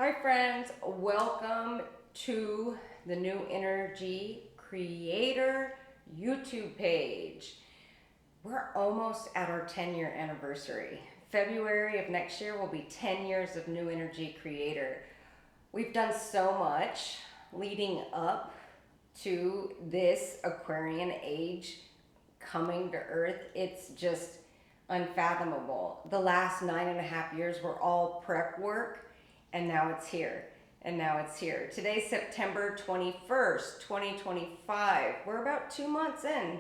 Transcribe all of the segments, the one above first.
Hi friends, welcome to the New Energy Creator YouTube page. We're almost at our 10-year anniversary. February of next year will be 10 years of New Energy Creator. We've done so much leading up to this Aquarian Age coming to Earth. It's just unfathomable. The last 9.5 years were all prep work. And now it's here. And now it's here. Today's September 21st, 2025. We're about 2 months in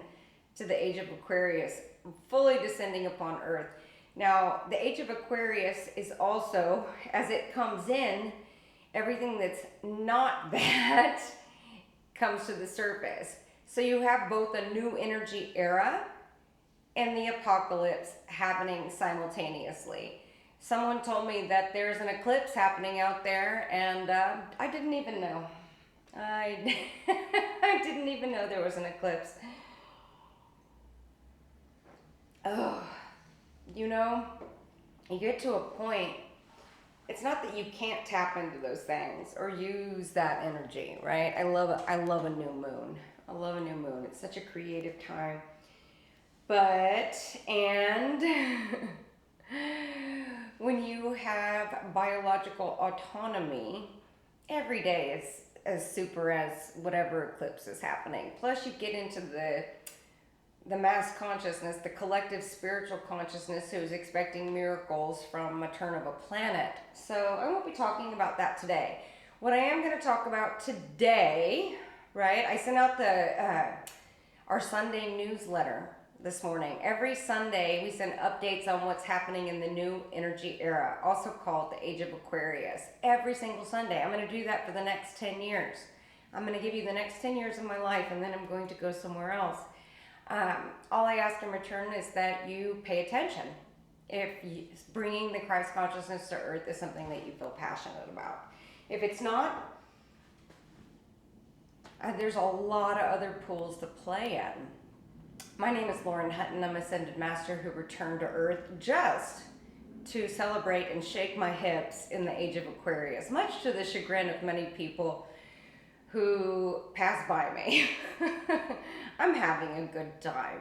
to the Age of Aquarius, fully descending upon Earth. Now, the Age of Aquarius is also, as it comes in, everything that's not that comes to the surface. So you have both a new energy era and the apocalypse happening simultaneously. Someone told me that there's an eclipse happening out there, and I didn't even know. I didn't even know there was an eclipse. Oh, you know, you get to a point, it's not that you can't tap into those things or use that energy, right? I love a new moon. I love a new moon. It's such a creative time. When you have biological autonomy, every day is as super as whatever eclipse is happening. Plus you get into the mass consciousness, the collective spiritual consciousness who's expecting miracles from a turn of a planet. So I won't be talking about that today. What I am going to talk about today, right? I sent out our Sunday newsletter this morning. Every Sunday we send updates on what's happening in the new energy era, also called the Age of Aquarius. Every single Sunday. I'm going to do that for the next 10 years. I'm going to give you the next 10 years of my life, and then I'm going to go somewhere else. All I ask in return is that you pay attention. If bringing the Christ consciousness to Earth is something that you feel passionate about. If it's not, there's a lot of other pools to play in. My name is Heightened. I'm Ascended Master who returned to Earth just to celebrate and shake my hips in the Age of Aquarius, much to the chagrin of many people who pass by me. I'm having a good time.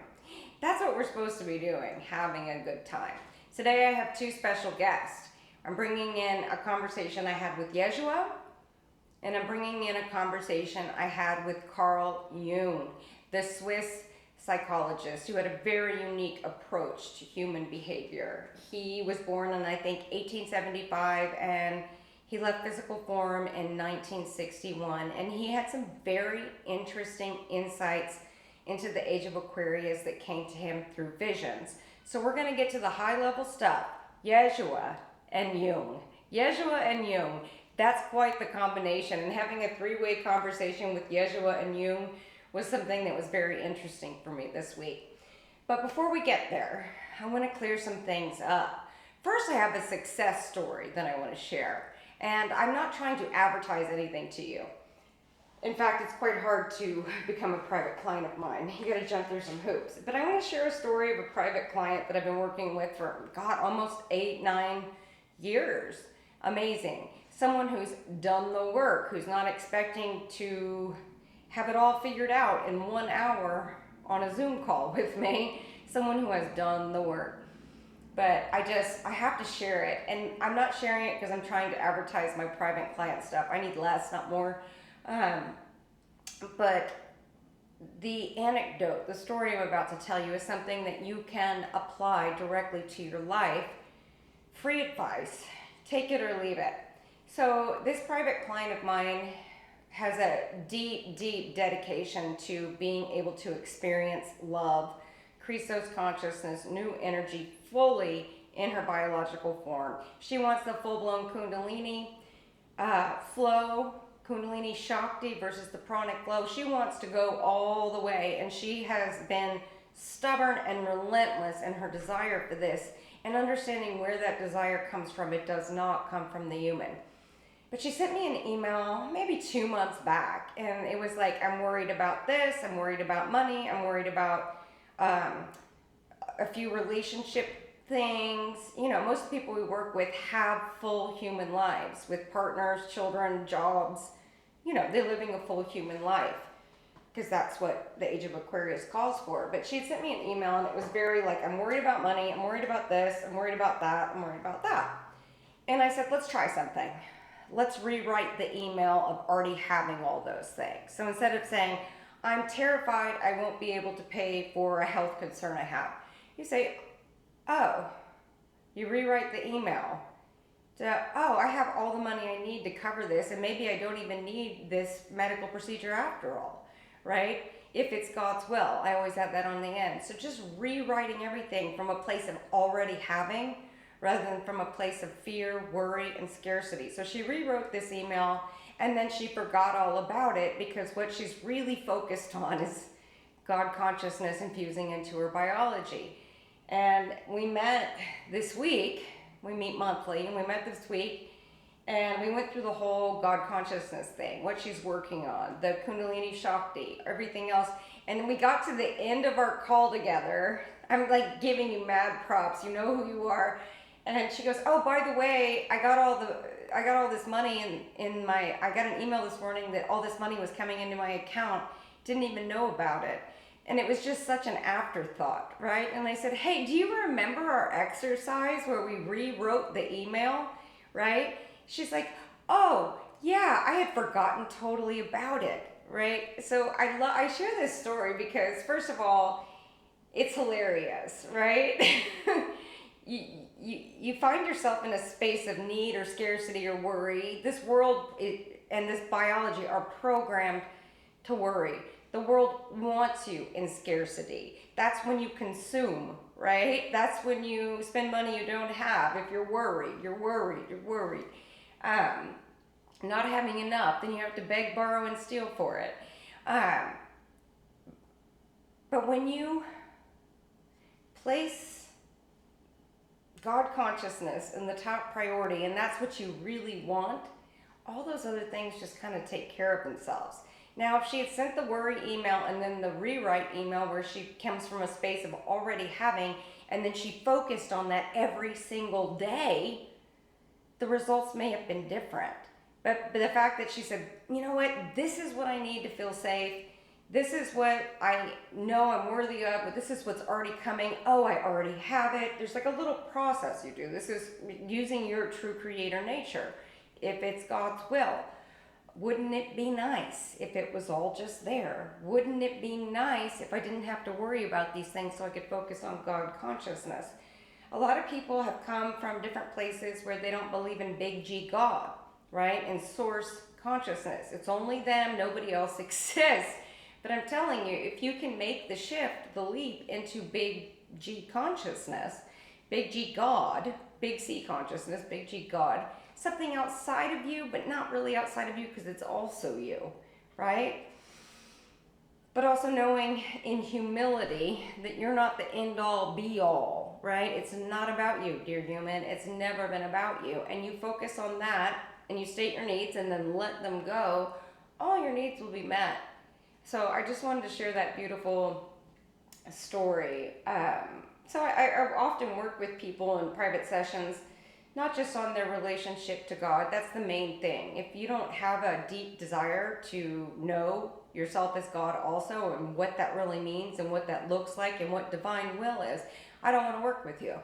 That's what we're supposed to be doing, having a good time. Today I have two special guests. I'm bringing in a conversation I had with Yeshua, and I'm bringing in a conversation I had with Carl Yung, the Swiss psychologist who had a very unique approach to human behavior. He was born in, I think, 1875, and he left physical form in 1961, and he had some very interesting insights into the Age of Aquarius that came to him through visions. So we're going to get to the high-level stuff. Yeshua and Jung. Yeshua and Jung. That's quite the combination, and having a three-way conversation with Yeshua and Jung was something that was very interesting for me this week. But before we get there, I want to clear some things up. First, I have a success story that I want to share. And I'm not trying to advertise anything to you. In fact, it's quite hard to become a private client of mine. You got to jump through some hoops. But I want to share a story of a private client that I've been working with for, almost 8-9 years. Amazing. Someone who's done the work, who's not expecting to have it all figured out in 1 hour on a Zoom call with me. Someone who has done the work. But I have to share it. And I'm not sharing it because I'm trying to advertise my private client stuff. I need less, not more. But the anecdote, the story I'm about to tell you, is something that you can apply directly to your life. Free advice. Take it or leave it. So this private client of mine has a deep, deep dedication to being able to experience love, Christos consciousness, new energy fully in her biological form. She wants the full-blown Kundalini flow, Kundalini Shakti versus the pranic flow. She wants to go all the way, and she has been stubborn and relentless in her desire for this, and understanding where that desire comes from. It does not come from the human. But she sent me an email maybe 2 months back, and it was like, I'm worried about this, I'm worried about money, I'm worried about a few relationship things. You know, most people we work with have full human lives with partners, children, jobs. You know, they're living a full human life because that's what the age of Aquarius calls for. But she had sent me an email and it was very like, I'm worried about money, I'm worried about this, I'm worried about that, I'm worried about that. And I said, let's try something. Let's rewrite the email of already having all those things. So instead of saying, I'm terrified I won't be able to pay for a health concern I have, you say, oh, you rewrite the email to, oh, I have all the money I need to cover this, and maybe I don't even need this medical procedure after all, right? If it's God's will. I always have that on the end. So just rewriting everything from a place of already having rather than from a place of fear, worry, and scarcity. So she rewrote this email and then she forgot all about it because what she's really focused on is God consciousness infusing into her biology. And we met this week, we meet monthly, and we met this week and we went through the whole God consciousness thing, what she's working on, the Kundalini Shakti, everything else. And then we got to the end of our call together. I'm like giving you mad props, you know who you are. And she goes, oh, by the way, I got all this money in my, I got an email this morning that all this money was coming into my account. Didn't even know about it. And it was just such an afterthought, right? And I said, hey, do you remember our exercise where we rewrote the email, right? She's like, oh, yeah, I had forgotten totally about it, right? So I share this story because, first of all, it's hilarious, right? You find yourself in a space of need or scarcity or worry. This world and this biology are programmed to worry. The world wants you in scarcity. That's when you consume, right? That's when you spend money you don't have. If you're worried, you're worried, you're worried. Not having enough, then you have to beg, borrow, and steal for it. But when you place God consciousness in the top priority, and that's what you really want, all those other things just kind of take care of themselves. Now, if she had sent the worry email and then the rewrite email where she comes from a space of already having, and then she focused on that every single day, the results may have been different. But the fact that she said, you know what, this is what I need to feel safe. This is what I know I'm worthy of, but this is what's already coming. Oh, I already have it. There's like a little process you do. This is using your true creator nature. If it's God's will, wouldn't it be nice if it was all just there? Wouldn't it be nice if I didn't have to worry about these things so I could focus on God consciousness? A lot of people have come from different places where they don't believe in big G God, right? And source consciousness. It's only them, nobody else exists. But I'm telling you, if you can make the shift, the leap into big G consciousness, big G God, big C consciousness, big G God, something outside of you, but not really outside of you because it's also you, right? But also knowing in humility that you're not the end all be all, right? It's not about you, dear human. It's never been about you. And you focus on that and you state your needs and then let them go, all your needs will be met. So I just wanted to share that beautiful story. So I often work with people in private sessions, not just on their relationship to God. That's the main thing. If you don't have a deep desire to know yourself as God also and what that really means and what that looks like and what divine will is, I don't want to work with you.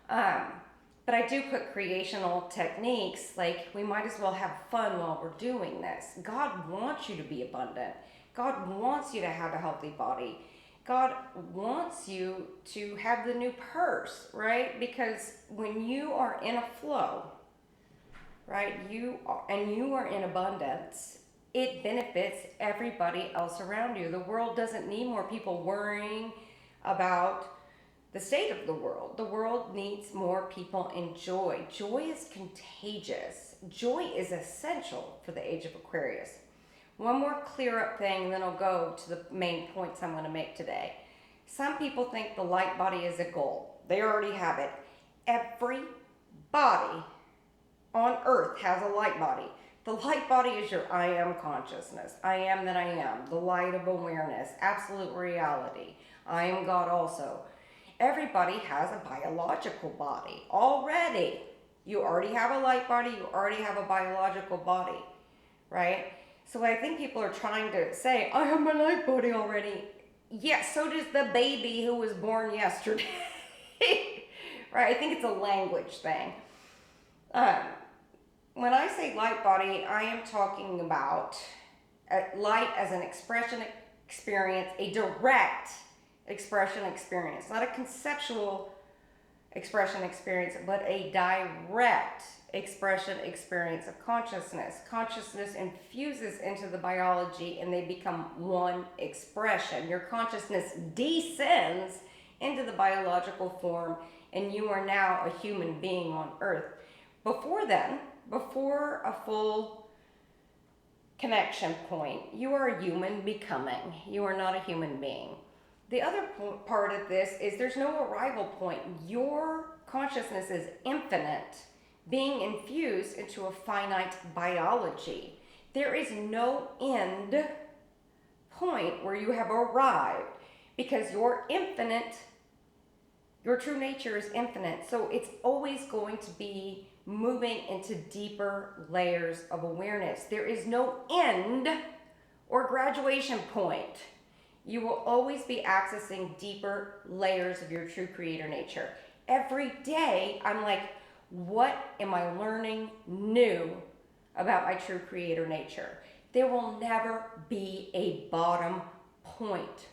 But I do put creational techniques, like we might as well have fun while we're doing this. God wants you to be abundant. God wants you to have a healthy body. God wants you to have the new purse, right? Because when you are in a flow, right, you are in abundance, it benefits everybody else around you. The world doesn't need more people worrying about the state of the world. The world needs more people in joy. Joy is contagious. Joy is essential for the age of Aquarius. One more clear up thing, and then I'll go to the main points I'm going to make today. Some people think the light body is a goal. They already have it. Every body on earth has a light body. The light body is your I am consciousness. I am that I am. The light of awareness. Absolute reality. I am God also. everybody has a biological body already. You already have a light body, you already have a biological body, right? So I think people are trying to say, I have my light body already. Yes, so does the baby who was born yesterday. Right? I think it's a language thing. When I say light body, I am talking about light as an expression experience, a direct expression experience, not a conceptual expression experience, but a direct expression experience of consciousness. Consciousness infuses into the biology and they become one expression. Your consciousness descends into the biological form and you are now a human being on earth. Before then, before a full connection point, you are a human becoming. You are not a human being. The other part of this is there's no arrival point. Your consciousness is infinite, being infused into a finite biology. There is no end point where you have arrived because you're infinite. Your true nature is infinite. So it's always going to be moving into deeper layers of awareness. There is no end or graduation point. You will always be accessing deeper layers of your true creator nature. Every day, I'm like, what am I learning new about my true creator nature? There will never be a bottom point,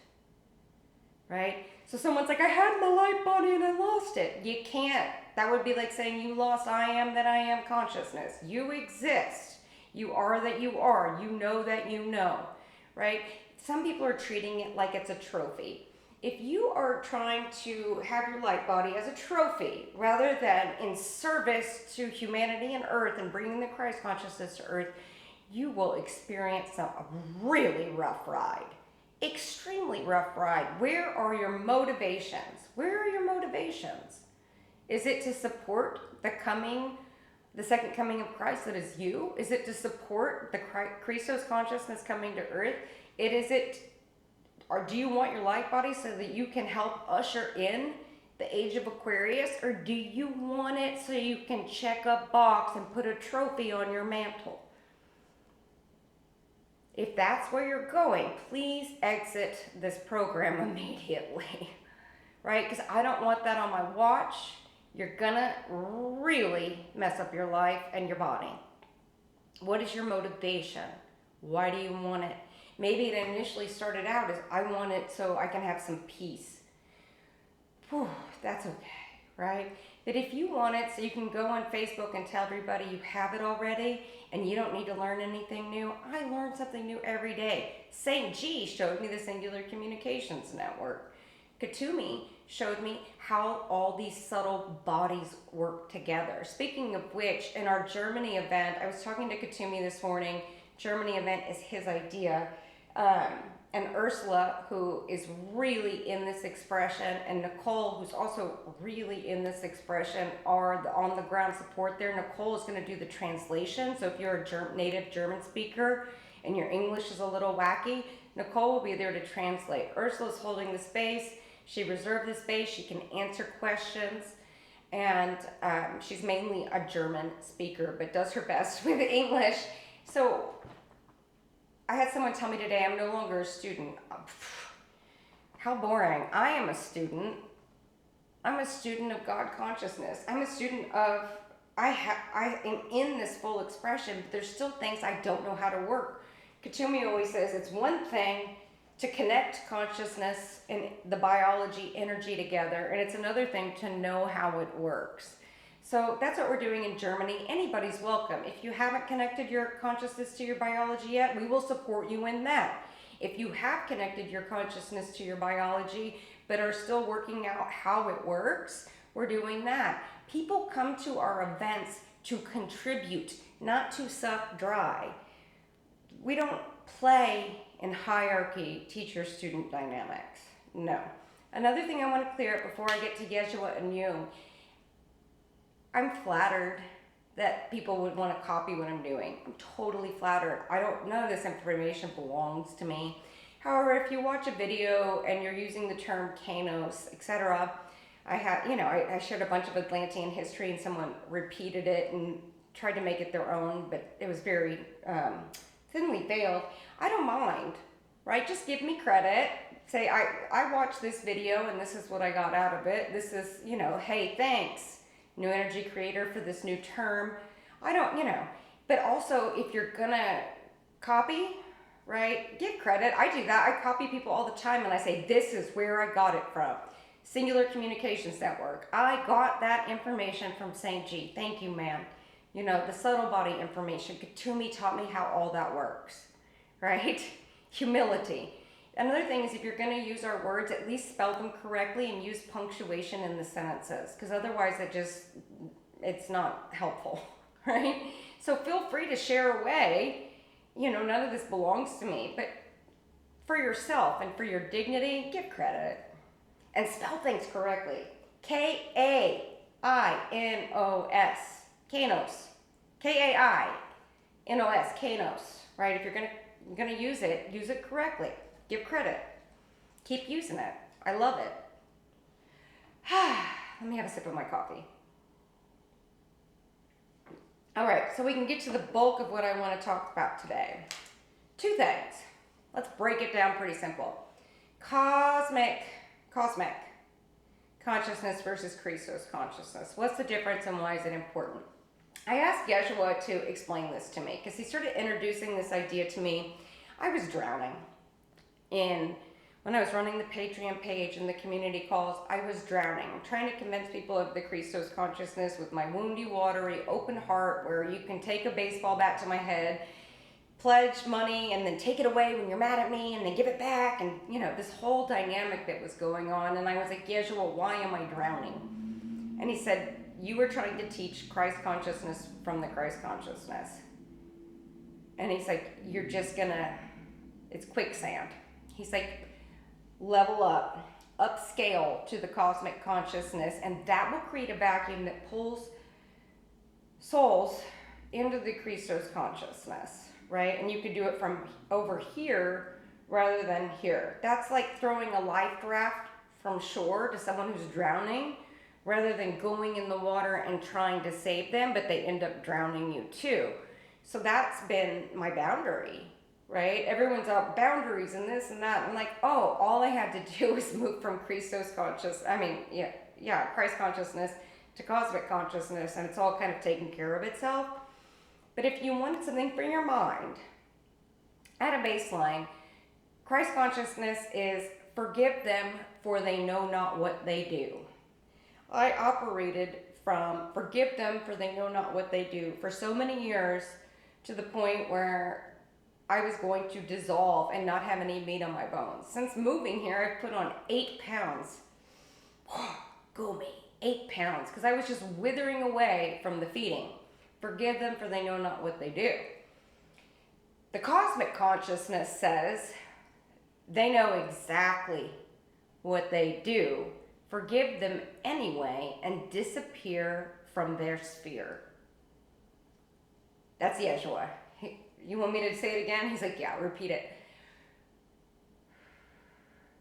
right? So someone's like, I had my light body and I lost it. You can't. That would be like saying you lost I am that I am consciousness. You exist. You are that you are. You know that you know, right? Some people are treating it like it's a trophy. If you are trying to have your light body as a trophy rather than in service to humanity and earth and bringing the Christ consciousness to earth, you will experience a really rough ride. Extremely rough ride. Where are your motivations? Where are your motivations? Is it to support the second coming of Christ that is you? Is it to support the Christos consciousness coming to earth? Or do you want your light body so that you can help usher in the age of Aquarius? Or do you want it so you can check a box and put a trophy on your mantle? If that's where you're going, please exit this program immediately, right? Because I don't want that on my watch. You're gonna really mess up your life and your body. What is your motivation? Why do you want it? Maybe it initially started out as I want it so I can have some peace. Whew, that's okay, right? That if you want it so you can go on Facebook and tell everybody you have it already and you don't need to learn anything new. I learn something new every day. St. G showed me the Singular Communications Network. Kuthumi showed me how all these subtle bodies work together. Speaking of which, in our Germany event, I was talking to Kuthumi this morning. Germany event is his idea. And Ursula, who is really in this expression, and Nicole, who's also really in this expression, are the on-the-ground support there. Nicole is going to do the translation. So if you're a native German speaker and your English is a little wacky, Nicole will be there to translate. Ursula's holding the space. She reserved the space. She can answer questions. And she's mainly a German speaker, but does her best with English. So I had someone tell me today I'm no longer a student. How boring. I am a student. I'm a student of God consciousness. I'm a student of, I am in this full expression, but there's still things I don't know how to work. Kuthumi always says it's one thing to connect consciousness and the biology, energy together, and it's another thing to know how it works. So that's what we're doing in Germany. Anybody's welcome. If you haven't connected your consciousness to your biology yet, we will support you in that. If you have connected your consciousness to your biology, but are still working out how it works, we're doing that. People come to our events to contribute, not to suck dry. We don't play in hierarchy, teacher-student dynamics. No. Another thing I want to clear up before I get to Yeshua and Yung, I'm flattered that people would want to copy what I'm doing. I'm totally flattered. None of this information belongs to me. However, if you watch a video and you're using the term Kainos, etc., I had, I shared a bunch of Atlantean history, and someone repeated it and tried to make it their own, but it was very thinly veiled. I don't mind, right? Just give me credit. Say, I watched this video and this is what I got out of it. This is, hey, thanks, new energy creator, for this new term. I don't, but also if you're gonna copy, right, give credit. I do that. I copy people all the time and I say, this is where I got it from. Singular Communications Network. I got that information from St. G. Thank you, ma'am. The subtle body information. Kuthumi taught me how all that works, right? Humility. Another thing is, if you're going to use our words, at least spell them correctly and use punctuation in the sentences, because otherwise it's not helpful, right? So feel free to share away. None of this belongs to me, but for yourself and for your dignity, give credit and spell things correctly. Kainos. Kainos. Kainos. Kainos. Right? If you're gonna use it correctly. Give credit. Keep using it. I love it. Let me have a sip of my coffee. All right, so we can get to the bulk of what I want to talk about today. 2 things. Let's break it down pretty simple. Cosmic consciousness versus Christos consciousness. What's the difference and why is it important? I asked Yeshua to explain this to me because he started introducing this idea to me. I was drowning when I was running the Patreon page and the community calls. I was drowning, trying to convince people of the Christos consciousness with my woundy, watery, open heart, where you can take a baseball bat to my head, pledge money, and then take it away when you're mad at me, and then give it back, and this whole dynamic that was going on. And I was like, Yeshua, why am I drowning? And he said, you were trying to teach Christ consciousness from the Christ consciousness. And he's like, you're just it's quicksand. He's like, level up, upscale to the cosmic consciousness, and that will create a vacuum that pulls souls into the Christos consciousness, right? And you could do it from over here rather than here. That's like throwing a life raft from shore to someone who's drowning, rather than going in the water and trying to save them, but they end up drowning you too. So that's been my boundary, right? Everyone's out boundaries and this and that. I'm like, oh, all I had to do was move from Christos Christ consciousness to cosmic consciousness, and it's all kind of taken care of itself. But if you want something for your mind, at a baseline, Christ consciousness is forgive them for they know not what they do. I operated from forgive them for they know not what they do for so many years, to the point where I was going to dissolve and not have any meat on my bones. Since moving here, I've put on 8 pounds. Go me, 8 pounds, because I was just withering away from the feeding. Forgive them for they know not what they do. The cosmic consciousness says they know exactly what they do. Forgive them anyway and disappear from their sphere. That's Yeshua. You want me to say it again? He's like, yeah, repeat it.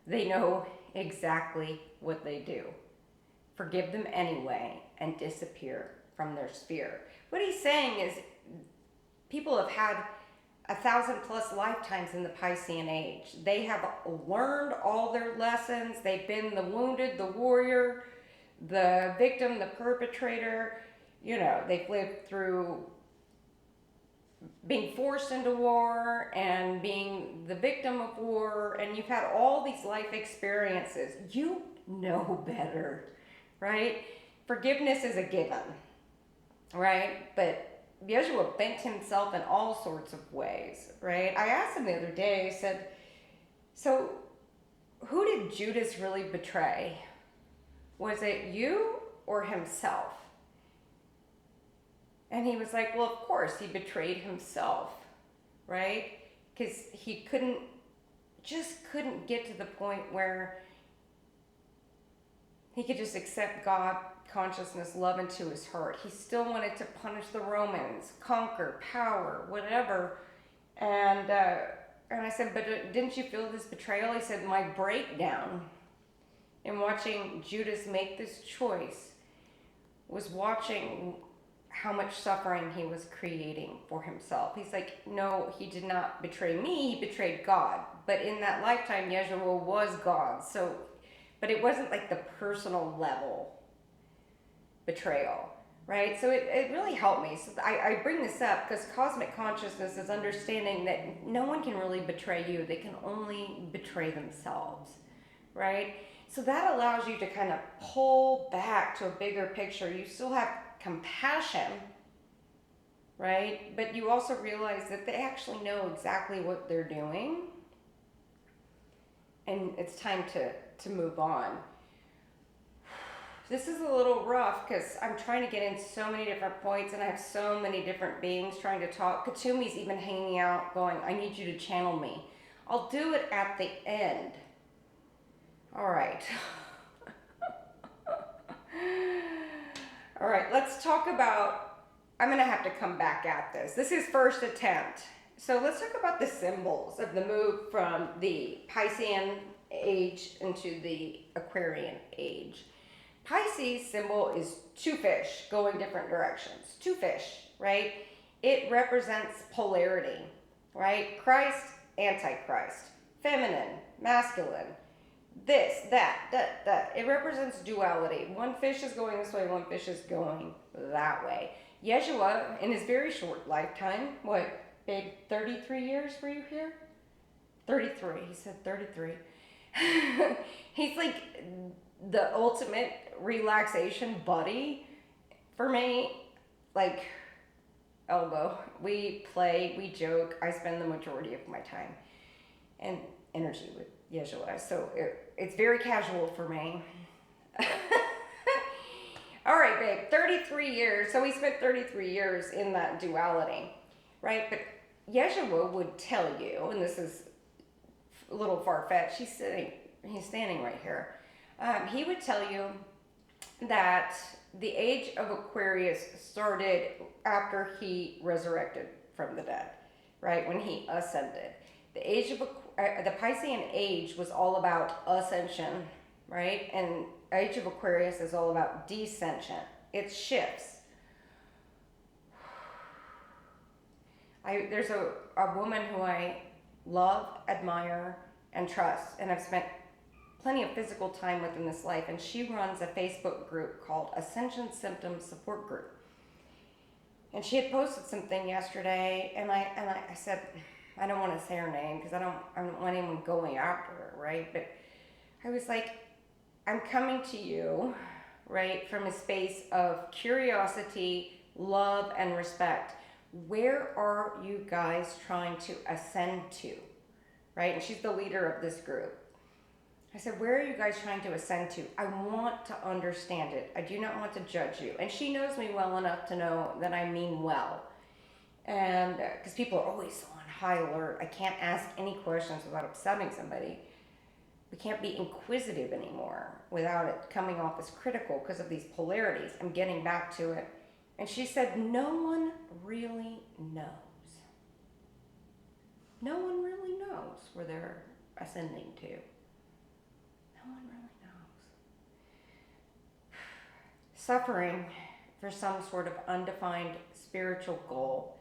They know exactly what they do. Forgive them anyway and disappear from their sphere. What he's saying is people have had 1,000+ lifetimes in the Piscean Age. They have learned all their lessons. They've been the wounded, the warrior, the victim, the perpetrator. They've lived through being forced into war and being the victim of war, and you've had all these life experiences. You know better, right? Forgiveness is a given, right? But Yeshua bent himself in all sorts of ways, right? I asked him the other day, I said, so who did Judas really betray? Was it you or himself? And he was like, well, of course, he betrayed himself, right? Because he couldn't get to the point where he could just accept God, consciousness, love into his heart. He still wanted to punish the Romans, conquer, power, whatever. And I said, but didn't you feel this betrayal? He said, my breakdown And watching Judas make this choice was watching how much suffering he was creating for himself. He's like, no, he did not betray me, he betrayed God. But in that lifetime, Yeshua was God. So, but it wasn't like the personal level betrayal, right? So it really helped me. So I bring this up because cosmic consciousness is understanding that no one can really betray you. They can only betray themselves, right? So that allows you to kind of pull back to a bigger picture. You still have compassion, right? But you also realize that they actually know exactly what they're doing. And it's time to move on. This is a little rough because I'm trying to get in so many different points and I have so many different beings trying to talk. Kuthumi's even hanging out going, I need you to channel me. I'll do it at the end. All right. All right, let's talk about, I'm going to have to come back at this. This is first attempt. So let's talk about the symbols of the move from the Piscean Age into the Aquarian Age. Pisces symbol is two fish going different directions. Two fish, right? It represents polarity, right? Christ, Antichrist, feminine, masculine, this, that. It represents duality. One fish is going this way, one fish is going that way. Yeshua, in his very short lifetime, what, babe, 33 years were you here? 33, he said 33. He's like the ultimate relaxation buddy for me. Like, elbow. We play, we joke. I spend the majority of my time and energy with Yeshua. So it's very casual for me. All right, babe, 33 years. So we spent 33 years in that duality, right? But Yeshua would tell you, and this is a little far-fetched, he's standing right here. He would tell you that the age of Aquarius started after he resurrected from the dead, right? When he ascended. The age of the Piscean Age was all about ascension, right? And Age of Aquarius is all about de-scension. It shifts. There's a woman who I love, admire, and trust, and I've spent plenty of physical time with in this life, and she runs a Facebook group called Ascension Symptom Support Group. And she had posted something yesterday, and I said, I don't want to say her name because I don't want anyone going after her, right? But I was like, I'm coming to you, right, from a space of curiosity, love, and respect. Where are you guys trying to ascend to, right? And she's the leader of this group. I said, where are you guys trying to ascend to? I want to understand it. I do not want to judge you. And she knows me well enough to know that I mean well. And because people are always on high alert. I can't ask any questions without upsetting somebody. We can't be inquisitive anymore without it coming off as critical because of these polarities. I'm getting back to it. And she said, no one really knows. No one really knows where they're ascending to. No one really knows. Suffering for some sort of undefined spiritual goal.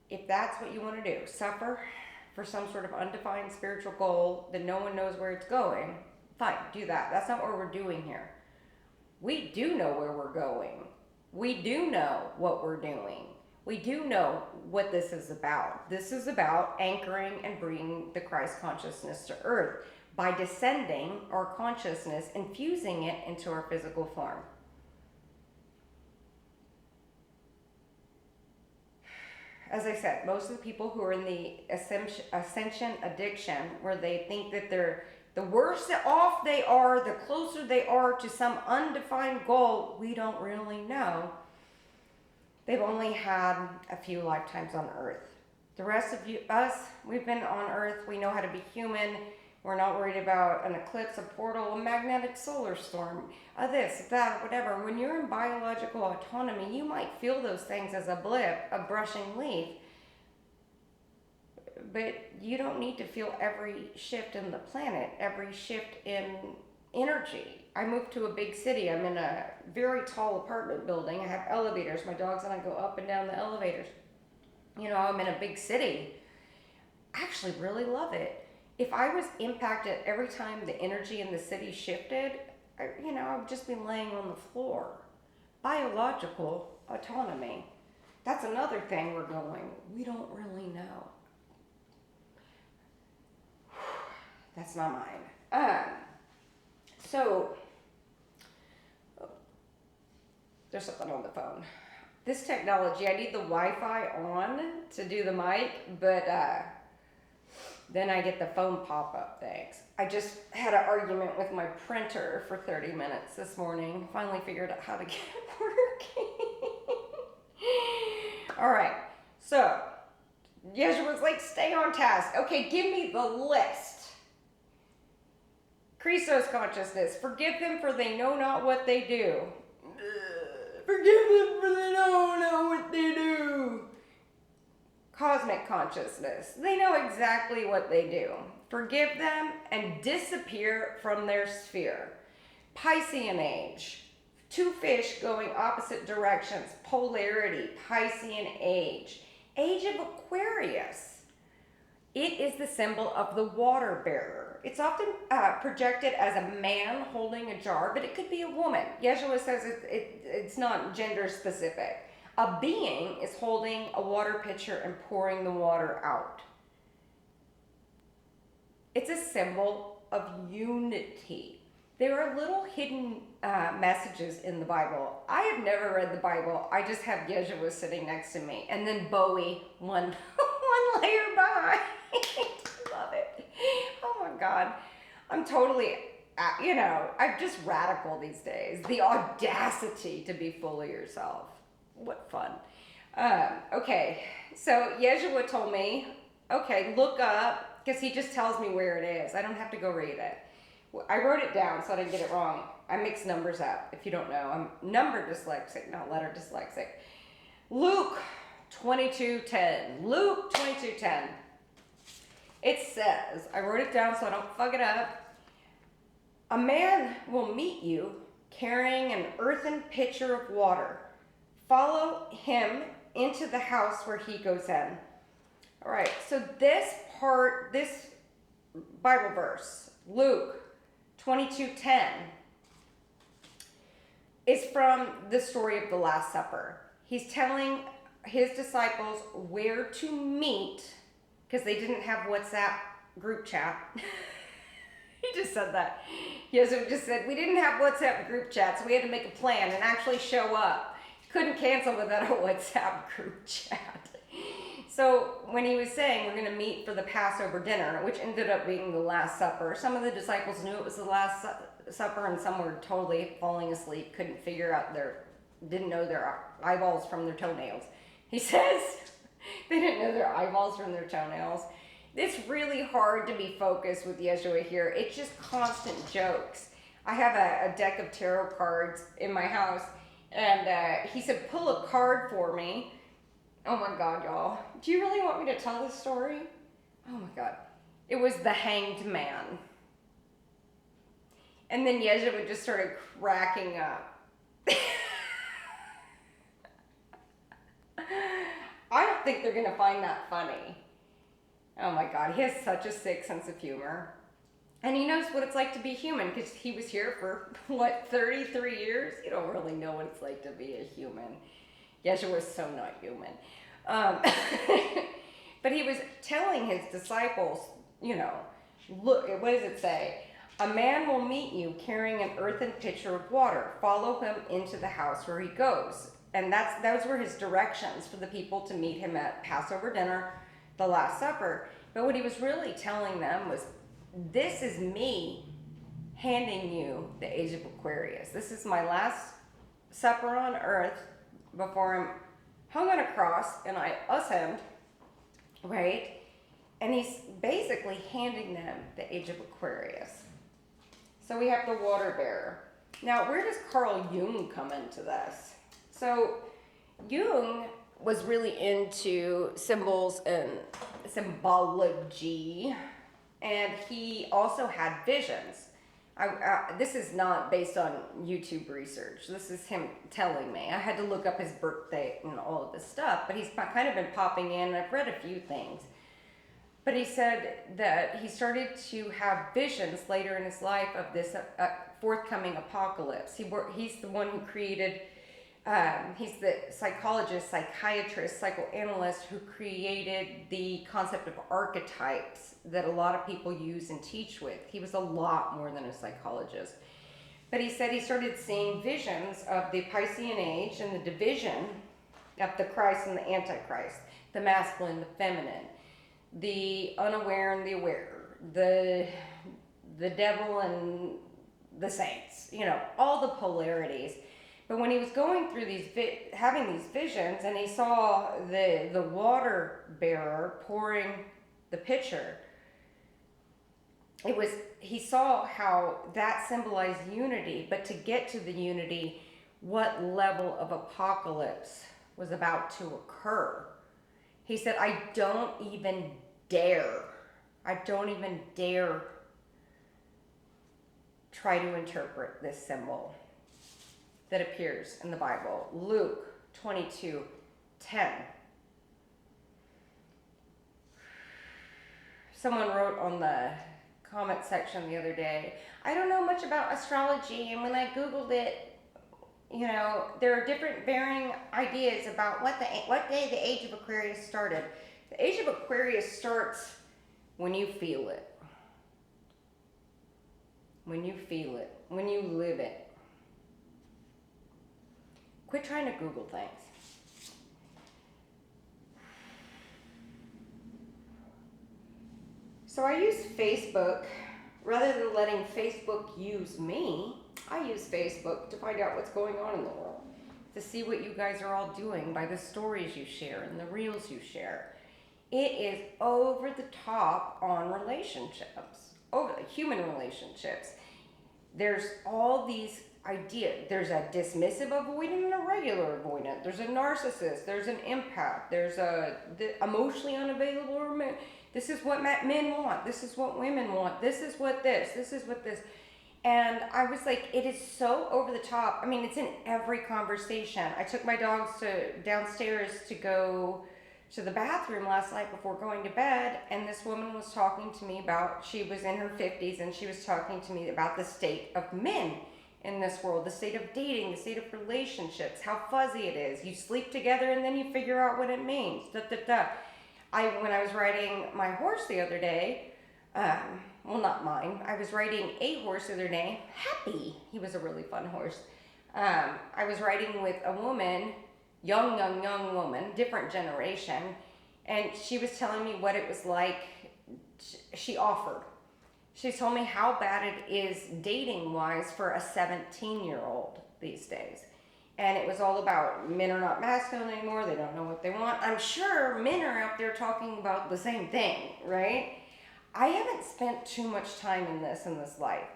If that's what you want to do, suffer for some sort of undefined spiritual goal that no one knows where it's going, fine, do that. That's not what we're doing here. We do know where we're going. We do know what we're doing. We do know what this is about. This is about anchoring and bringing the Christ consciousness to earth by descending our consciousness, infusing it into our physical form. As I said, most of the people who are in the ascension addiction, where they think that they're the worse off they are, the closer they are to some undefined goal we don't really know, they've only had a few lifetimes on earth. The rest of us, we've been on earth, we know how to be human, we're not worried about an eclipse, a portal, a magnetic solar storm, this, that, whatever. When you're in biological autonomy, you might feel those things as a blip, a brushing leaf. but you don't need to feel every shift in the planet, every shift in energy. I moved to a big city. I'm in a very tall apartment building. I have elevators. My dogs and I go up and down the elevators. You know, I'm in a big city. I actually really love it. If I was impacted every time the energy in the city shifted, I would just be laying on the floor. Biological autonomy. That's another thing we're going. We don't really know. That's not mine. So, there's something on the phone. This technology, I need the Wi-Fi on to do the mic, but then I get the phone pop-up things. I just had an argument with my printer for 30 minutes this morning. Finally figured out how to get it working. All right, so Yeshua was like, stay on task. Okay, give me the list. Christos consciousness, forgive them for they know not what they do. Forgive them for they know not what they do. Cosmic consciousness, they know exactly what they do. Forgive them and disappear from their sphere. Piscean Age, two fish going opposite directions, polarity, Piscean Age. Age of Aquarius. It is the symbol of the water bearer. It's often projected as a man holding a jar, but it could be a woman. Yeshua says it's not gender specific. A being is holding a water pitcher and pouring the water out. It's a symbol of unity. There are little hidden messages in the Bible. I have never read the Bible. I just have Yeshua sitting next to me. And then Bowie, one layer behind. Love it. Oh my God. I'm totally, I'm just radical these days. The audacity to be full of yourself. What fun. Okay, so Yeshua told me, okay, look up, because he just tells me where it is. I don't have to go read it. I wrote it down so I didn't get it wrong. I mix numbers up, if you don't know. I'm number dyslexic, not letter dyslexic. Luke 22:10. Luke 22:10. It says, I wrote it down so I don't fuck it up. A man will meet you carrying an earthen pitcher of water. Follow him into the house where he goes in. All right, so this Bible verse, Luke 22:10, is from the story of the Last Supper. He's telling his disciples where to meet, because they didn't have WhatsApp group chat. He just said that. Yeshua just said, we didn't have WhatsApp group chat, so we had to make a plan and actually show up. Couldn't cancel without a WhatsApp group chat. So when he was saying we're going to meet for the Passover dinner, which ended up being the Last Supper, some of the disciples knew it was the Last Supper and some were totally falling asleep, couldn't figure out didn't know their eyeballs from their toenails. He says they didn't know their eyeballs from their toenails. It's really hard to be focused with Yeshua here. It's just constant jokes. I have a deck of tarot cards in my house. And he said, pull a card for me. Oh my God, y'all. Do you really want me to tell this story? Oh my God. It was the Hanged Man. And then Yeshua just started cracking up. I don't think they're going to find that funny. Oh my God. He has such a sick sense of humor. And he knows what it's like to be human because he was here for, 33 years? You don't really know what it's like to be a human. Yeshua was so not human. But he was telling his disciples, look, what does it say? A man will meet you carrying an earthen pitcher of water. Follow him into the house where he goes. And those were his directions for the people to meet him at Passover dinner, the Last Supper. But what he was really telling them was, this is me handing you the Age of Aquarius. This is my last supper on earth before I'm hung on a cross and I ascend, right? And he's basically handing them the Age of Aquarius. So we have the water bearer. Now, where does Carl Jung come into this? So Jung was really into symbols and symbology, and he also had visions. This is not based on YouTube research. This is him telling me. I had to look up his birth date and all of this stuff, but he's kind of been popping in, and I've read a few things. But he said that he started to have visions later in his life of this forthcoming apocalypse. He's the one who created, he's the psychologist, psychiatrist, psychoanalyst who created the concept of archetypes that a lot of people use and teach with. He was a lot more than a psychologist. But he said he started seeing visions of the Piscean Age and the division of the Christ and the Antichrist, the masculine, the feminine, the unaware and the aware, the devil and the saints, you know, all the polarities. But when he was going through having these visions, and he saw the water bearer pouring the pitcher, he saw how that symbolized unity, but to get to the unity, what level of apocalypse was about to occur. He said, I don't even dare try to interpret this symbol that appears in the Bible. Luke 22:10. Someone wrote on the comment section the other day, I don't know much about astrology, and when I Googled it, you know, there are different varying ideas about what day the Age of Aquarius started. The Age of Aquarius starts when you feel it. When you feel it. When you live it. Quit trying to Google things. So I use Facebook. Rather than letting Facebook use me, I use Facebook to find out what's going on in the world. To see what you guys are all doing by the stories you share and the reels you share. It is over the top on relationships, human relationships. There's all these ideas. There's a dismissive avoidant and a regular avoidant. There's a narcissist. There's an empath. There's the emotionally unavailable. This is what men want. This is what women want. This is what this. This is what this. And I was like, it is so over the top. I mean, it's in every conversation. I took my dogs downstairs to go to the bathroom last night before going to bed, and this woman was talking to me about, she was in her 50s, and she was talking to me about the state of men in this world, the state of dating, the state of relationships, how fuzzy it is. You sleep together and then you figure out what it means. When I was riding my horse the other day, well, not mine, I was riding a horse the other day, Happy. He was a really fun horse. I was riding with a woman, young woman, different generation, and she was telling me what it was like. She offered. She told me how bad it is dating-wise for a 17-year-old these days. And it was all about men are not masculine anymore, they don't know what they want. I'm sure men are out there talking about the same thing, right? I haven't spent too much time in this life.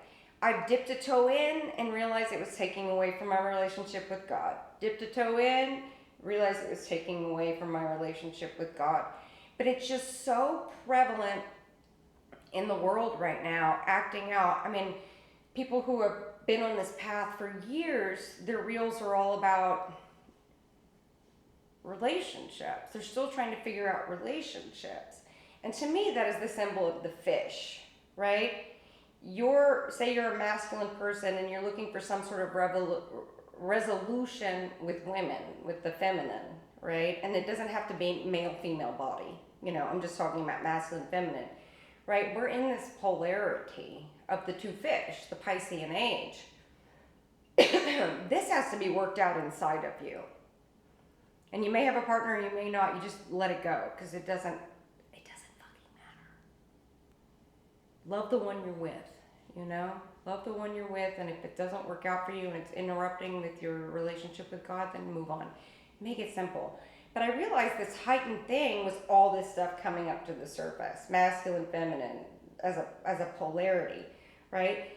I dipped a toe in and realized it was taking away from my relationship with God. Dipped a toe in, realized it was taking away from my relationship with God. But it's just so prevalent in the world right now, acting out. I mean, people who have been on this path for years, their reels are all about relationships. They're still trying to figure out relationships. And to me, that is the symbol of the fish, right? Say you're a masculine person and you're looking for some sort of resolution with women, with the feminine, right? And it doesn't have to be male-female body. You know, I'm just talking about masculine, feminine, right? We're in this polarity of the two fish, the Piscean Age. This has to be worked out inside of you. And you may have a partner, you may not. You just let it go, because it doesn't fucking matter. Love the one you're with, you know? Love the one you're with, and if it doesn't work out for you and it's interrupting with your relationship with God, then move on. Make it simple. But I realized this heightened thing was all this stuff coming up to the surface. Masculine, feminine, as a polarity, right?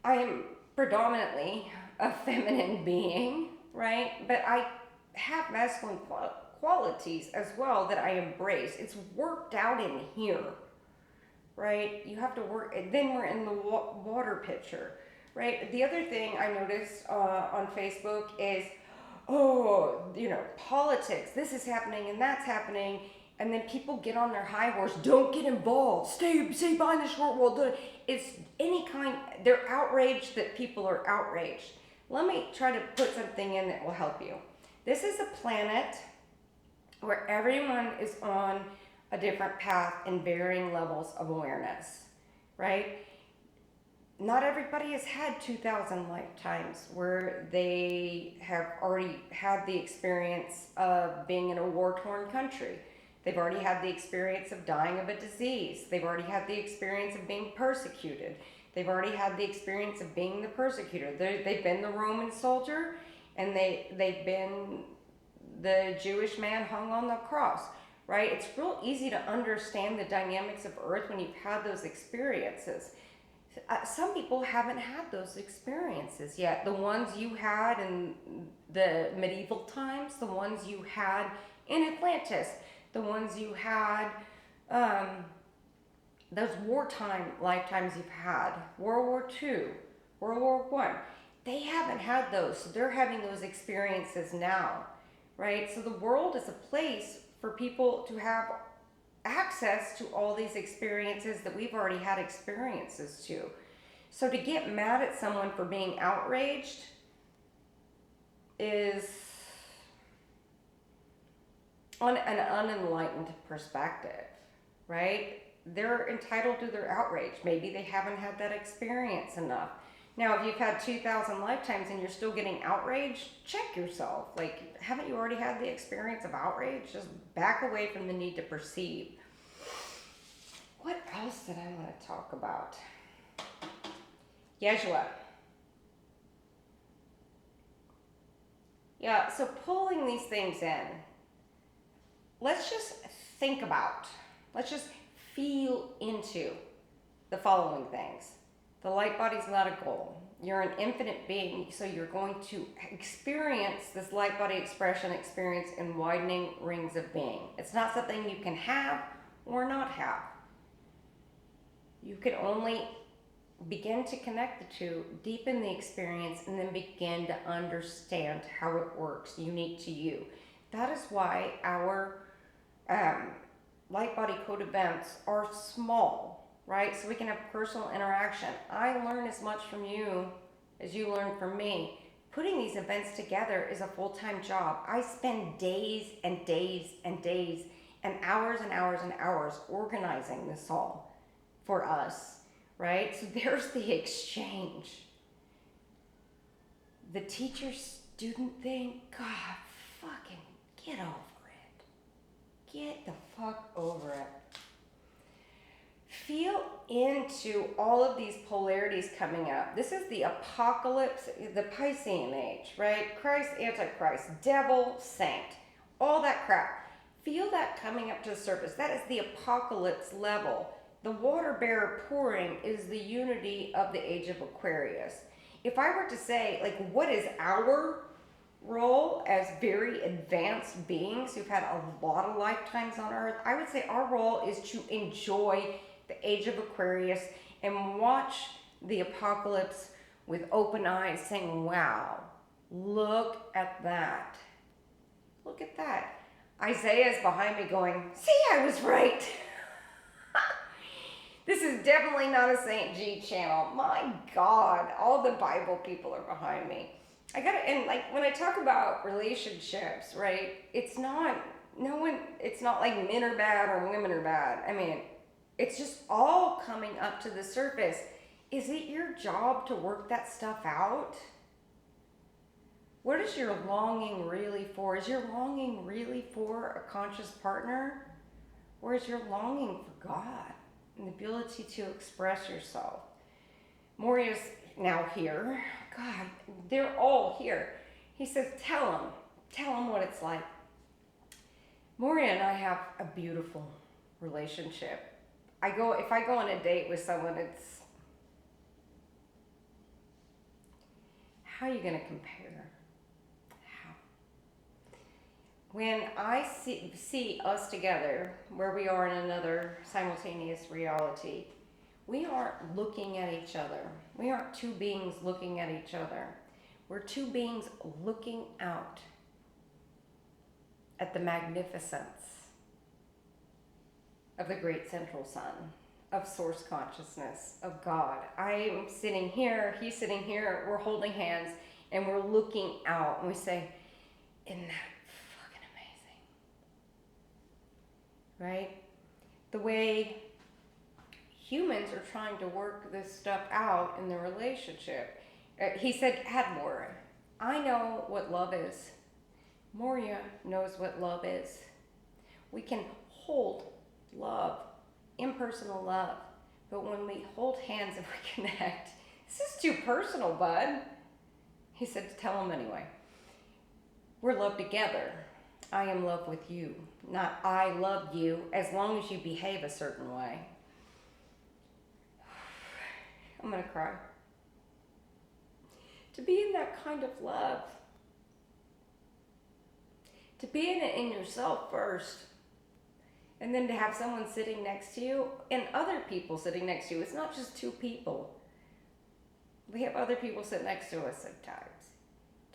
I am predominantly a feminine being, right? But I have masculine qualities as well that I embrace. It's worked out in here, right? You have to work, then we're in the water picture, right? The other thing I noticed on Facebook is, oh, you know, politics, this is happening and that's happening. And then people get on their high horse, don't get involved, stay behind the short wall. It's any kind, they're outraged that people are outraged. Let me try to put something in that will help you. This is a planet where everyone is on a different path in varying levels of awareness, right? Not everybody has had 2,000 lifetimes where they have already had the experience of being in a war-torn country. They've already had the experience of dying of a disease. They've already had the experience of being persecuted. They've already had the experience of being the persecutor. They've been the Roman soldier, and they've been the Jewish man hung on the cross, right? It's real easy to understand the dynamics of Earth when you've had those experiences. Some people haven't had those experiences yet. The ones you had in the medieval times, the ones you had in Atlantis, the ones you had, those wartime lifetimes you've had, World War II, World War I, they haven't had those, so they're having those experiences now, right? So the world is a place for people to have access to all these experiences that we've already had experiences to. So to get mad at someone for being outraged is on an unenlightened perspective, right? They're entitled to their outrage. Maybe they haven't had that experience enough. Now, if you've had 2,000 lifetimes and you're still getting outraged, check yourself. Like, haven't you already had the experience of outrage? Just back away from the need to perceive. What else did I want to talk about? Yeshua. Yeah, so pulling these things in, let's just think about, let's just feel into the following things. The light body is not a goal. You're an infinite being, so you're going to experience this light body expression experience in widening rings of being. It's not something you can have or not have. You can only begin to connect the two, deepen the experience, and then begin to understand how it works, unique to you. That is why our light body code events are small, right? So we can have personal interaction. I learn as much from you as you learn from me. Putting these events together is a full-time job. I spend days and days and days and hours and hours and hours organizing this all for us, right? So there's the exchange. The teacher-student thing, God, fucking get over it. Get the fuck over it. Feel into all of these polarities coming up. This is the apocalypse, the Piscean Age, right? Christ, Antichrist, devil, saint, all that crap. Feel that coming up to the surface. That is the apocalypse level. The water bearer pouring is the unity of the age of Aquarius. If I were to say, like, what is our role as very advanced beings who've had a lot of lifetimes on Earth, I would say our role is to enjoy the age of Aquarius and watch the apocalypse with open eyes saying, wow, look at that. Look at that. Isaiah is behind me going, see, I was right. This is definitely not a St. G channel. My God, all the Bible people are behind me. And like when I talk about relationships, right? It's not like men are bad or women are bad. I mean, it's just all coming up to the surface. Is it your job to work that stuff out? What is your longing really for? Is your longing really for a conscious partner? Or is your longing for God and the ability to express yourself? Morya's now here. God, they're all here. He says, tell them what it's like. Morya and I have a beautiful relationship. If I go on a date with someone, it's, how are you going to compare? How? when I see us together, where we are in another simultaneous reality, we aren't looking at each other. We aren't two beings looking at each other. We're two beings looking out at the magnificence of the great central sun, of source consciousness, of God. I'm sitting here, he's sitting here, we're holding hands, and we're looking out, and we say, isn't that fucking amazing? Right? The way humans are trying to work this stuff out in the relationship. He said, Admore, I know what love is. Morya knows what love is. We can hold love, impersonal love, but when we hold hands and we connect, this is too personal, bud. He said, tell him anyway. We're loved together. I am love with you, not I love you, as long as you behave a certain way. I'm gonna cry. To be in that kind of love, to be in it in yourself first, and then to have someone sitting next to you and other people sitting next to you. It's not just two people. We have other people sit next to us sometimes.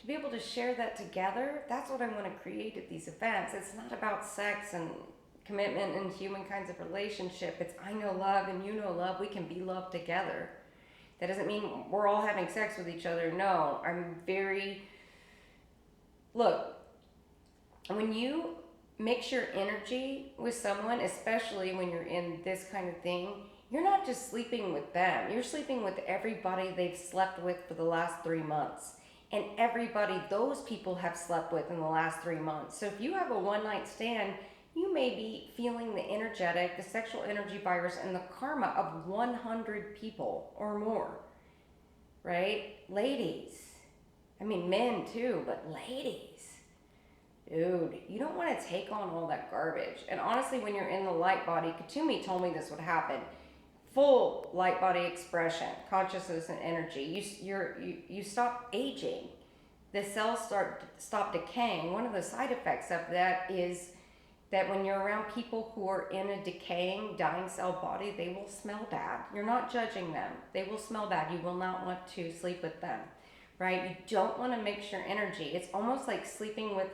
To be able to share that together, that's what I want to create at these events. It's not about sex and commitment and human kinds of relationship. It's I know love and you know love. We can be loved together. That doesn't mean we're all having sex with each other. No, look, when you mix your energy with someone, especially when you're in this kind of thing, you're not just sleeping with them. You're sleeping with everybody they've slept with for the last 3 months. And everybody those people have slept with in the last 3 months. So if you have a one-night stand, you may be feeling the sexual energy virus, and the karma of 100 people or more, right? Ladies. I mean, men too, but ladies. Dude, you don't want to take on all that garbage. And honestly, when you're in the light body, Kuthumi told me this would happen. Full light body expression, consciousness and energy. You stop aging. The cells stop decaying. One of the side effects of that is that when you're around people who are in a decaying, dying cell body, they will smell bad. You're not judging them. They will smell bad. You will not want to sleep with them, right? You don't want to mix your energy. It's almost like sleeping with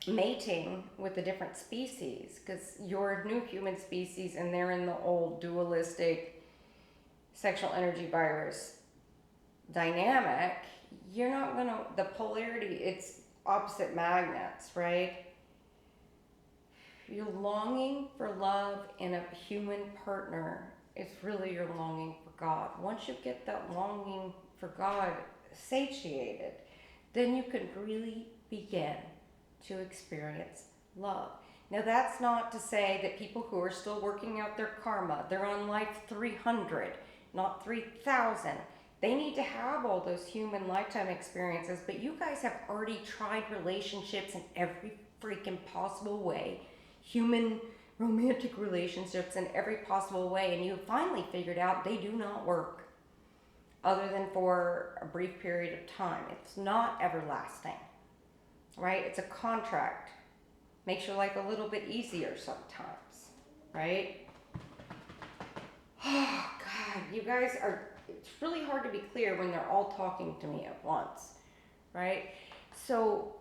mating with a different species, because you're a new human species and they're in the old dualistic sexual energy virus dynamic. You're not going to, the polarity, it's opposite magnets, right? You're longing for love in a human partner. It's really you're longing for God. Once you get that longing for God satiated, then you can really begin to experience love. Now, that's not to say that people who are still working out their karma, they're on life 300, not 3,000. They need to have all those human lifetime experiences, but you guys have already tried relationships in every freaking possible way. Human romantic relationships in every possible way, and you finally figured out they do not work other than for a brief period of time. It's not everlasting, right? It's a contract. Makes your life a little bit easier sometimes, right? Oh, God, you guys are, it's really hard to be clear when they're all talking to me at once, right? So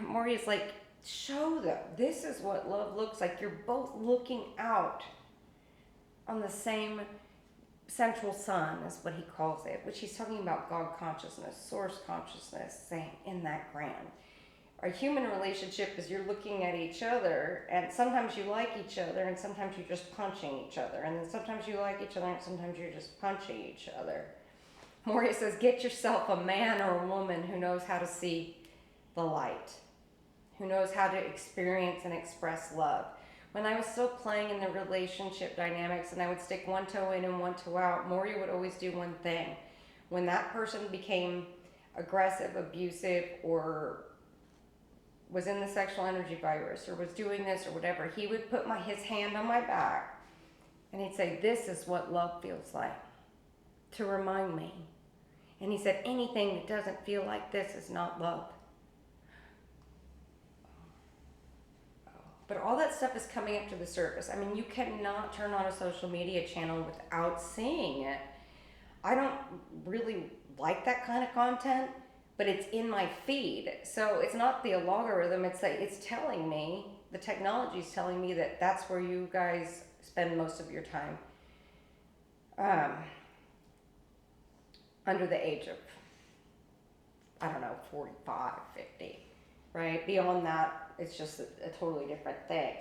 Morya's like, show them. This is what love looks like. You're both looking out on the same central sun, is what he calls it, which he's talking about God consciousness, source consciousness, saying in that grand. Our human relationship is you're looking at each other, and sometimes you like each other, and sometimes you're just punching each other, and then sometimes you like each other, and sometimes you're just punching each other. Morya says, get yourself a man or a woman who knows how to see the light, who knows how to experience and express love. When I was still playing in the relationship dynamics and I would stick one toe in and one toe out, Morya would always do one thing. When that person became aggressive, abusive, or was in the sexual energy virus, or was doing this or whatever, he would put his hand on my back and he'd say, this is what love feels like, to remind me. And he said, anything that doesn't feel like this is not love. But all that stuff is coming up to the surface. I mean, you cannot turn on a social media channel without seeing it. I don't really like that kind of content, but it's in my feed. So it's not the algorithm, it's like it's telling me, the technology is telling me that that's where you guys spend most of your time. Under the age of, I don't know, 45, 50, right? Beyond that, it's just a totally different thing.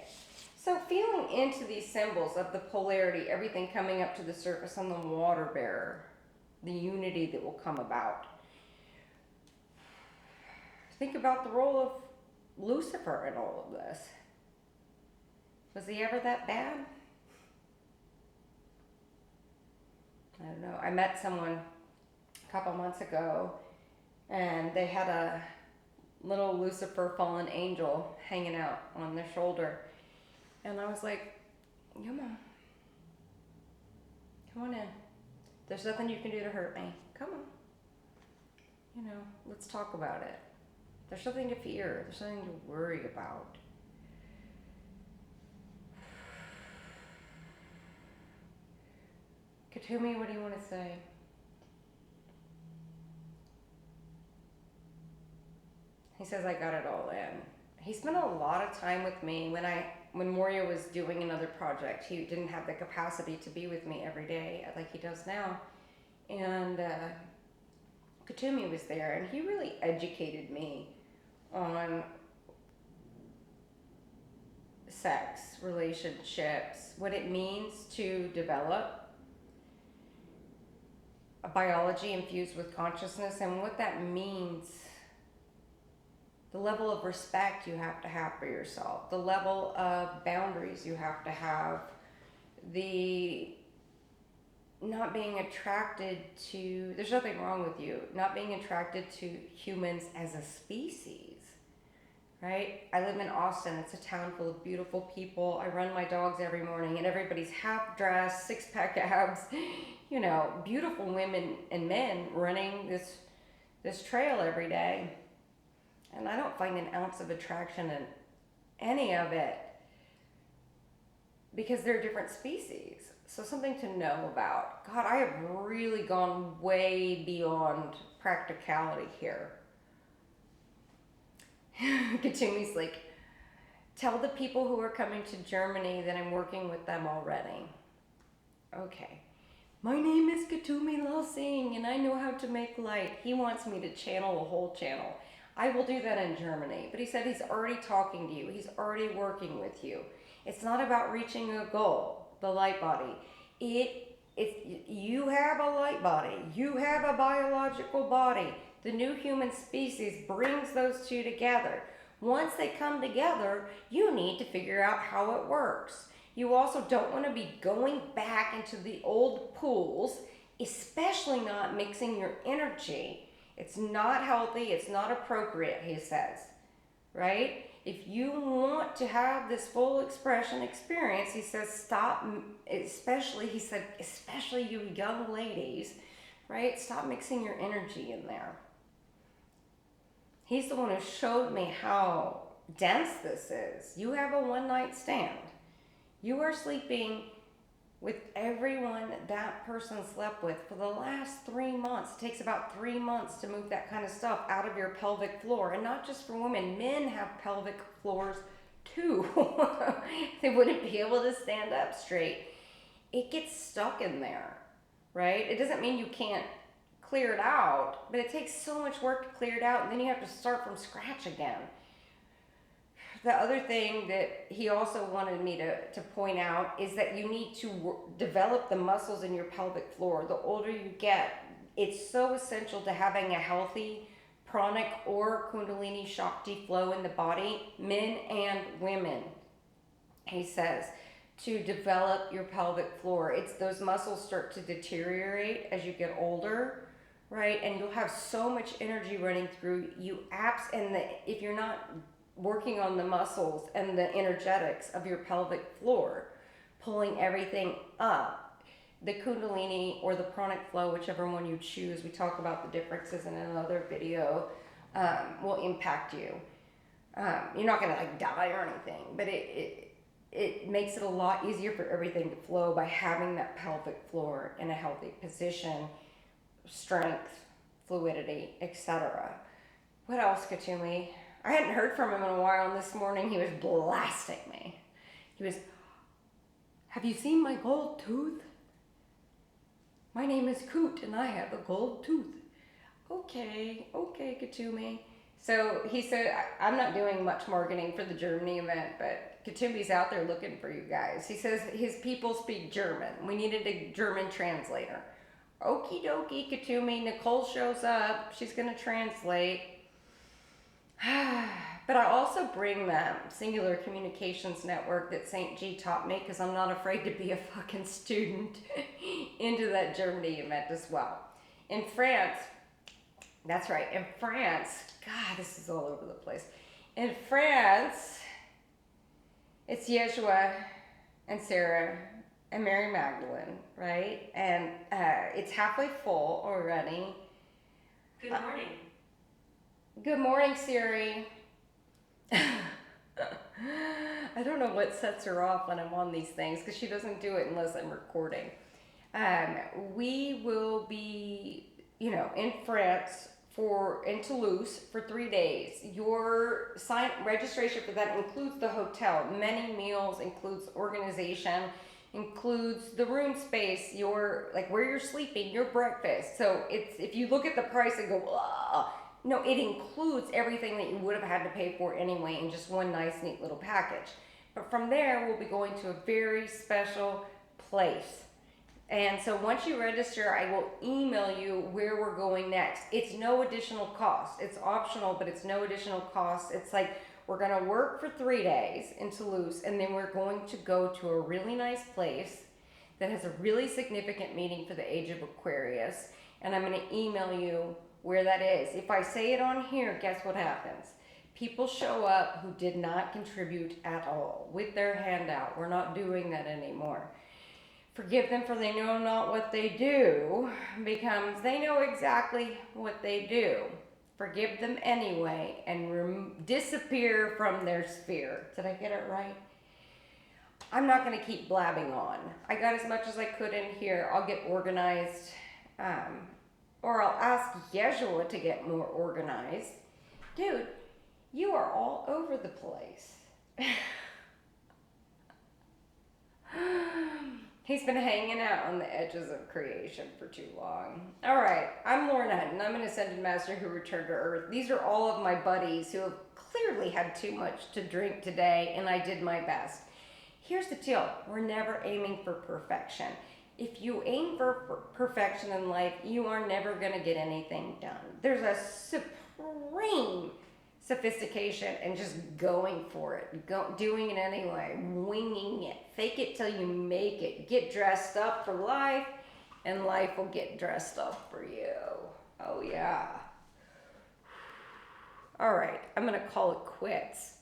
So feeling into these symbols of the polarity, everything coming up to the surface on the water bearer, the unity that will come about. Think about the role of Lucifer in all of this. Was he ever that bad? I don't know. I met someone a couple months ago, and they had a little Lucifer fallen angel hanging out on their shoulder. And I was like, come on in. There's nothing you can do to hurt me. Come on. You know, let's talk about it. There's nothing to fear. There's nothing to worry about. Kuthumi, what do you want to say? He says, I got it all in. He spent a lot of time with me when Morya was doing another project. He didn't have the capacity to be with me every day like he does now. And Kuthumi was there, and he really educated me on sex, relationships, what it means to develop a biology infused with consciousness, and what that means. The level of respect you have to have for yourself, the level of boundaries you have to have, the not being attracted to, there's nothing wrong with you, not being attracted to humans as a species, right? I live in Austin. It's a town full of beautiful people. I run my dogs every morning, and everybody's half dressed, six-pack abs, you know, beautiful women and men running this trail every day. And I don't find an ounce of attraction in any of it because they're different species. So something to know about. God, I have really gone way beyond practicality here. Kuthumi's like, tell the people who are coming to Germany that I'm working with them already. Okay. My name is Kuthumi Lalsing, and I know how to make light. He wants me to channel a whole channel. I will do that in Germany. But he said he's already talking to you. He's already working with you. It's not about reaching a goal, the light body. You have a light body. You have a biological body. The new human species brings those two together. Once they come together, you need to figure out how it works. You also don't want to be going back into the old pools, especially not mixing your energy. It's not healthy, it's not appropriate, he says, right? If you want to have this full expression experience, he says, stop, especially you young ladies, right? Stop mixing your energy in there. He's the one who showed me how dense this is. You have a one-night stand. You are sleeping with everyone that person slept with for the last 3 months. It takes about 3 months to move that kind of stuff out of your pelvic floor. And not just for women, men have pelvic floors too. They wouldn't be able to stand up straight. It gets stuck in there, right? It doesn't mean you can't clear it out, but it takes so much work to clear it out, and then you have to start from scratch again. The other thing that he also wanted me to point out is that you need to develop the muscles in your pelvic floor. The older you get, it's so essential to having a healthy pranic or kundalini shakti flow in the body, men and women, he says, to develop your pelvic floor. It's those muscles start to deteriorate as you get older, right? And you'll have so much energy running through you if you're not working on the muscles and the energetics of your pelvic floor, pulling everything up, the kundalini or the pranic flow, whichever one you choose, we talk about the differences in another video, will impact you. You're not gonna like die or anything, but it makes it a lot easier for everything to flow by having that pelvic floor in a healthy position, strength, fluidity, etc. What else, Kuthumi? I hadn't heard from him in a while, and this morning he was blasting me. He was, have you seen my gold tooth? My name is Coot, and I have a gold tooth. Okay, Kuthumi. So he said, I'm not doing much marketing for the Germany event, but Kuthumi's out there looking for you guys. He says his people speak German. We needed a German translator. Okie dokie, Kuthumi. Nicole shows up. She's going to translate. But I also bring them Singular Communications Network that St. G taught me, because I'm not afraid to be a fucking student, into that Germany event as well. In France, that's right, in France, God, this is all over the place. In France, it's Yeshua and Sarah and Mary Magdalene, right? And it's halfway full already. Good morning. Good morning, Siri. I don't know what sets her off when I'm on these things, because she doesn't do it unless I'm recording. We will be, in France in Toulouse for 3 days. Your registration for that includes the hotel, many meals, includes organization, includes the room space, where you're sleeping, your breakfast. So if you look at the price and go, ugh, no, it includes everything that you would have had to pay for anyway in just one nice, neat little package. But from there, we'll be going to a very special place. And so once you register, I will email you where we're going next. It's no additional cost. It's optional, but it's no additional cost. It's like we're going to work for 3 days in Toulouse, and then we're going to go to a really nice place that has a really significant meaning for the age of Aquarius. And I'm going to email you where that is. If I say it on here, guess what happens? People show up who did not contribute at all with their handout. We're not doing that anymore. Forgive them, for they know not what they do, becomes they know exactly what they do. Forgive them anyway and disappear from their sphere. Did I get it right? I'm not going to keep blabbing on. I got as much as I could in here. I'll get organized, or I'll ask Yeshua to get more organized. Dude, you are all over the place. He's been hanging out on the edges of creation for too long. All right, I'm Lauren Hutton. I'm an Ascended Master who returned to Earth. These are all of my buddies who have clearly had too much to drink today, and I did my best. Here's the deal. We're never aiming for perfection. If you aim for perfection in life, you are never going to get anything done. There's a supreme sophistication and just going for it, doing it anyway, winging it, fake it till you make it, get dressed up for life, and life will get dressed up for you. Oh yeah. All right, I'm gonna call it quits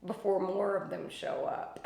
before more of them show up.